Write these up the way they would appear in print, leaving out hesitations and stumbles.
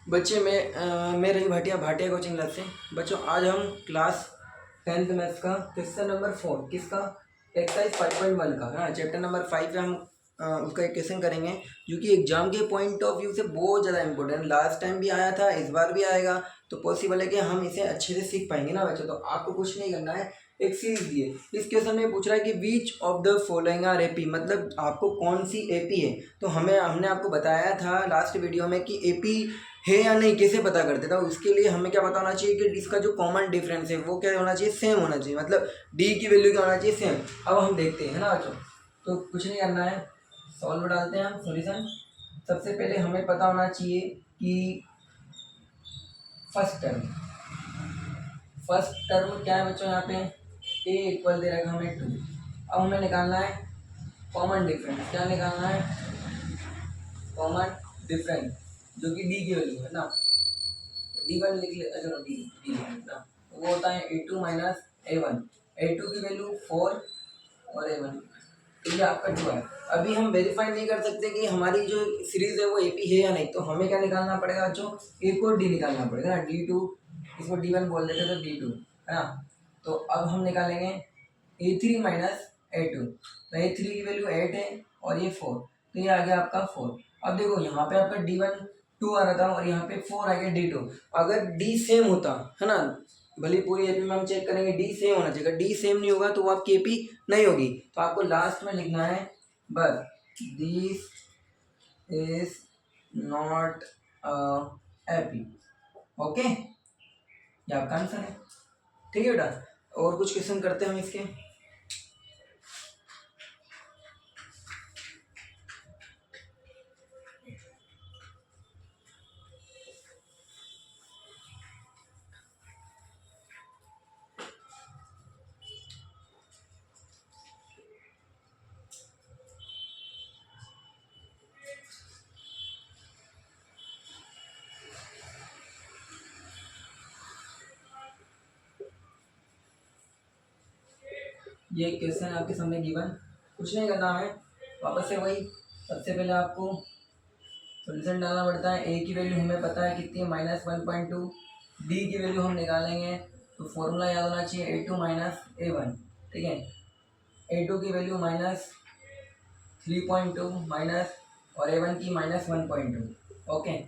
बच्चे मैं Ravi Bhatia Bhatia coaching class से। बच्चों आज हम क्लास 10th मैथ्स का क्वेश्चन नंबर 4 किसका एक्सरसाइज 5.1 का है ना, चैप्टर नंबर 5 पे हम उसका एक क्वेश्चन करेंगे जो कि एग्जाम के पॉइंट ऑफ व्यू से बहुत ज़्यादा इंपॉर्टेंट। लास्ट टाइम भी आया था, इस बार भी आएगा, तो पॉसिबल है कि हम इसे अच्छे से सीख पाएंगे ना बच्चों। तो आपको कुछ नहीं करना है, एक सीरीज दिए। इस क्वेश्चन में पूछ रहा है कि which of the following are AP, मतलब आपको कौन सी एपी है। तो हमने आपको बताया था लास्ट वीडियो में कि एपी है या नहीं कैसे पता करते थे। उसके लिए हमें क्या पता होना चाहिए कि इसका जो कॉमन डिफरेंस है वो क्या होना चाहिए, सेम होना चाहिए, मतलब डी की वैल्यू क्या होना चाहिए, सेम। अब हम देखते हैं ना बच्चों, तो कुछ नहीं करना है, सॉल्व डालते हैं हम सॉल्यूशन। सबसे पहले हमें पता होना चाहिए कि फर्स्ट टर्म क्या है बच्चों, यहाँ पे ए इक्वल दे रखा हमें 2। अब हमें निकालना है कॉमन डिफरेंस। क्या निकालना है, कॉमन डिफरेंस, जो कि डी की वैल्यू है ना, D1 लिख ले, चलो डी डी ना, वो होता है A2 माइनस A1। A2 की वैल्यू 4 और A1 तो ये आपका 2 है। अभी हम वेरीफाई नहीं कर सकते कि हमारी जो सीरीज है वो एपी है या नहीं, तो हमें क्या निकालना पड़ेगा, जो ए को डी निकालना पड़ेगा ना, D2, इसको D1 बोल देते तो D2 है ना। तो अब हम निकालेंगे A3 माइनस A2, तो A3 की वैल्यू 8 है और ये 4, तो ये आ गया आपका 4। अब देखो यहाँ पे आपका D1 2 आ रहा था और यहाँ पे 4 आ गया D2। अगर D सेम होता है ना, भले पूरी एपी में हम चेक करेंगे डी सेम होना चाहिए, डी सेम नहीं होगा तो वो आपकी एपी नहीं होगी। तो आपको लास्ट में लिखना है बस this is not AP. Okay, ये आपका आंसर है। ठीक है बेटा, और कुछ क्वेश्चन करते हैं हम इसके। ये क्वेश्चन आपके सामने गिवन, कुछ नहीं करना है, वापस से वही। सबसे पहले आपको सोल्यूशन डालना पड़ता है। ए की वैल्यू हमें पता है कितनी है, -1.2। डी की वैल्यू हम निकालेंगे तो फॉर्मूला याद होना चाहिए A2 माइनस A1। ठीक है, A2 की वैल्यू -3.2 माइनस और A1 की -1.2। ओके,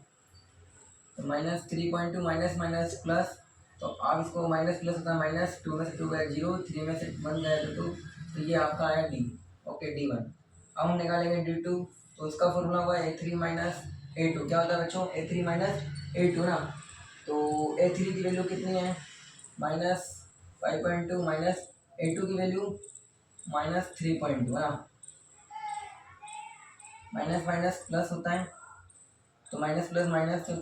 तो -3.2 माइनस माइनस प्लस, तो आप इसको माइनस प्लस होता है माइनस, 2 में से 2 गया 0, 3 में से 1 गया तो 2, तो ये आपका आया डी। Okay, D1। अब हम निकालेंगे D2, तो इसका फॉर्मूला हुआ A3 माइनस A2। क्या होता है बच्चों, A3 माइनस A2 ना, तो A3 की वैल्यू कितनी है, -5.2 माइनस A2 की वैल्यू -3.2 है ना, माइनस माइनस प्लस होता है, तो माइनस प्लस माइनस, तो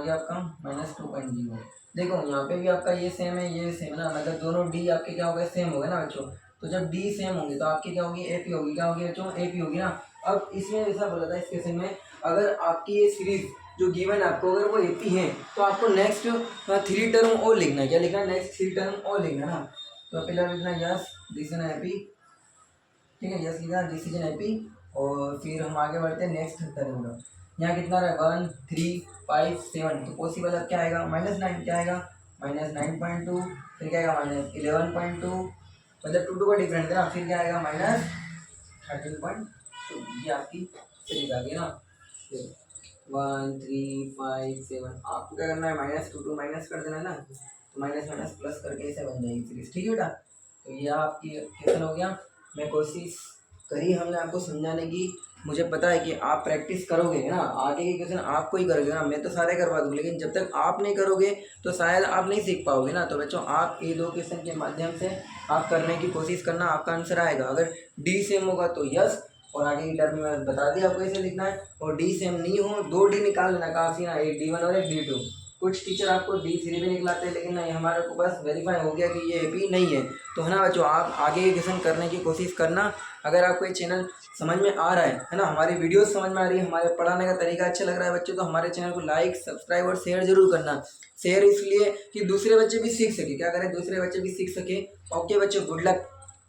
ये आपका -2.0। देखो यहाँ पे भी आपका ये सेम है, ये सेम है ना, मतलब दोनों डी आपके क्या हो गए, सेम हो गए ना बच्चों। तो जब डी सेम होंगे तो आपकी क्या होगी, एपी होगी। क्या होगी बच्चों, एपी होगी ना। अब इसमें ऐसा बोला था इस क्वेश्चन में, अगर आपकी ये सीरीज जो गिवन है आपको, अगर वो एपी है तो आपको नेक्स्ट 3 टर्म और लिखना है। क्या लिखना है, नेक्स्ट 3 टर्म और लिखना है ना। तो पहला लिखना है यस दिस इज एपी, ठीक है, यस लिखा दिस इज एन एपी। और फिर हम आगे बढ़ते हैं नेक्स्ट टर्म का। यहाँ कितना रहा, 1 3 5 7, तो पॉसिबल अब क्या आएगा, -9। क्या आएगा, -9.2, फिर क्या आएगा -11.2, मतलब 2 का डिफरेंस है ना, फिर क्या आएगा -13.2। ये आपकी सीरीज आ गई ना। 1 3 5 7, आपको क्या करना है, -2 माइनस कर देना है ना, तो माइनस माइनस प्लस करके इसे बन जाएगी सीरीज। ठीक है बेटा, तो ये आपकी क्वेश्चन हो गया। मैं कोशिश करी हमने आपको समझाने की, मुझे पता है कि आप प्रैक्टिस करोगे ना, आगे के क्वेश्चन आपको ही करोगे ना, मैं तो सारे करवा दूँ, लेकिन जब तक आप नहीं करोगे तो शायद आप नहीं सीख पाओगे ना। तो बच्चों आप ये 2 क्वेश्चन के माध्यम से आप करने की कोशिश करना, आपका आंसर आएगा। अगर डी सेम होगा तो यस, और आगे की टर्म में बता दिया आपको कैसे लिखना है। और डी सेम नहीं हो, 2 डी निकाल लेना काफ़ी ना, एक D1 और एक D2। कुछ टीचर आपको D3 भी निकलाते हैं, लेकिन नहीं, हमारे को बस वेरीफाई हो गया कि ये एपी नहीं है। तो है ना बच्चों, आप आगे के क्वेश्चन करने की कोशिश करना। अगर आपको ये चैनल समझ में आ रहा है ना, हमारी वीडियोस समझ में आ रही है, हमारे पढ़ाने का तरीका अच्छा लग रहा है बच्चों, तो हमारे चैनल को लाइक सब्सक्राइब और शेयर जरूर करना। शेयर इसलिए कि दूसरे बच्चे भी सीख सके। क्या करें, दूसरे बच्चे भी सीख सके। ओके बच्चों, गुड लक।